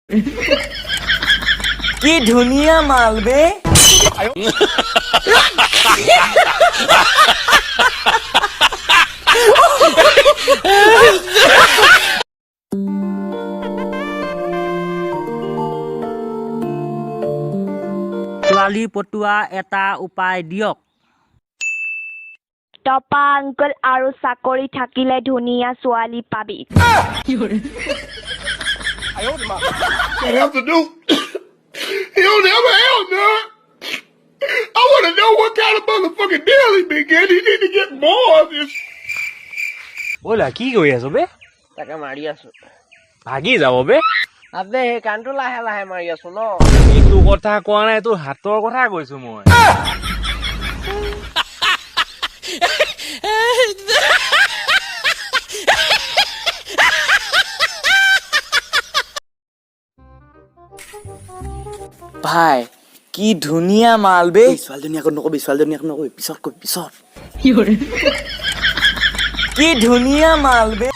কি ধুনীয়া মাল বে ছোৱালী পটুৱা এটা উপায় দিয়ক টপা আংকল আৰু চাকৰি থাকিলে ধুনীয়া ছোৱালী পাবি What else to do? He'll never help, none. I want to know what kind of motherfucking deal he been getting. He need to get more of this. ওলা কি কৰি আছো বে তাকে মাৰি আছো ভাগি যাব বে আবে সেই কাণটো লাহে লাহে মাৰি আছো ন এইটো কথা কোৱা নাই তোৰ হাতৰ কথা কৈছো মই ভাই কি ধুনীয়া মাল বে ছোৱালীজনী আকৌ নকবি পিছত কবি পিছত কি ধুনীয়া মাল বে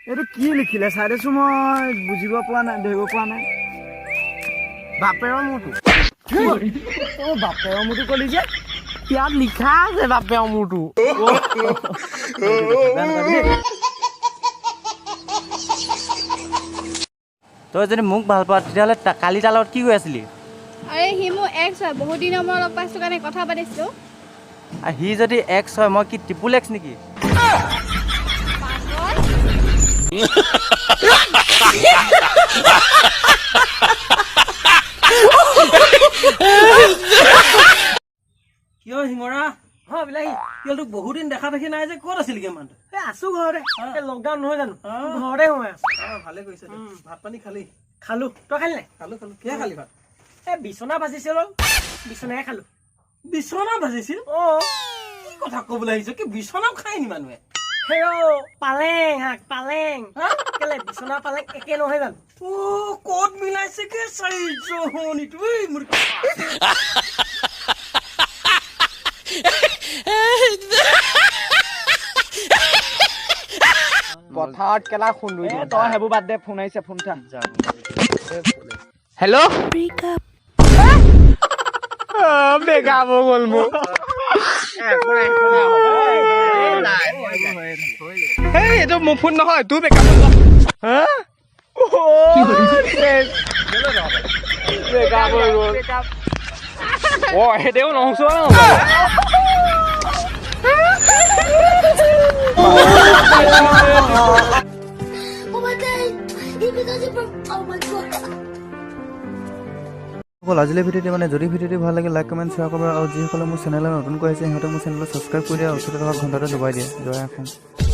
এইটো কি লিখিলে চাই দেছো মই বুজিব পৰা নাই ধৰিব পৰা নাই বাপেৰৰ মোৰটো বাপেৰৰ মোৰটো কলি যে ইয়াত লিখা আছে বাপেৰৰ মোৰটো তই যদি মোক ভাল পাৱ তেতিয়াহ'লে কালি তাৰ লগত কি কৈ আছিলি আৰে সি মোৰ এক্স হয় বহুত দিনৰ মূৰত লগ পাইছোঁ কাৰণে কথা পাতিছোঁ আৰু সি যদি এক্স হয় মই কি ট্ৰিপুল এক্স নেকি কিয় শিঙৰা বিলাহী কিয় তোক বহুত দিন দেখা দেখি নাই যে ক'ত আছিলি কিমান আছো ঘৰতে লকডাউন নহয় জানো ঘৰতে সোমাই আছো ভালে কৰিছে ভাত পানী খালি খালো তই খালি নাই খালো কিহে খালি ভাত বিচনা ভাজিছিল বিচনাহে খালো বিচনা ভাজিছিল কি কথা ক'বলৈ আহিছ কি বিচনাও খাই নি মানুহে পালেং শাক পালেং কেলে বিচনা পালেং একে নহয় জানো ক'ত মিলাইছে কে চাৰিজনীটো মোৰ পথাৰত কেলা খুন্দু তই সেইবোৰ বাদ দে ফোন আহিছে ফোন থা হেল্ল' বেকআপ হৈ গ'ল মোৰ এইটো মোৰ ফোন নহয় তোৰ বেকআপ হৈ গ'ল বেকআপ হৈ গ'ল সেইটোও নহৈছো আজিলৈ ভিডিঅ'টি যদি ভিডিঅ'টি ভাল লাগে লাইক কমেণ্ট শ্বেয়াৰ কৰিব আৰু যিসকলে মোৰ চেনেলত নতুনকৈ আহিছে সিহঁতে মোৰ চেনেলত ছাবস্ক্ৰাইব কৰি দিয়া ওচৰতে থকা ঘণ্টাটো দবাই দিয়ে জয় অসম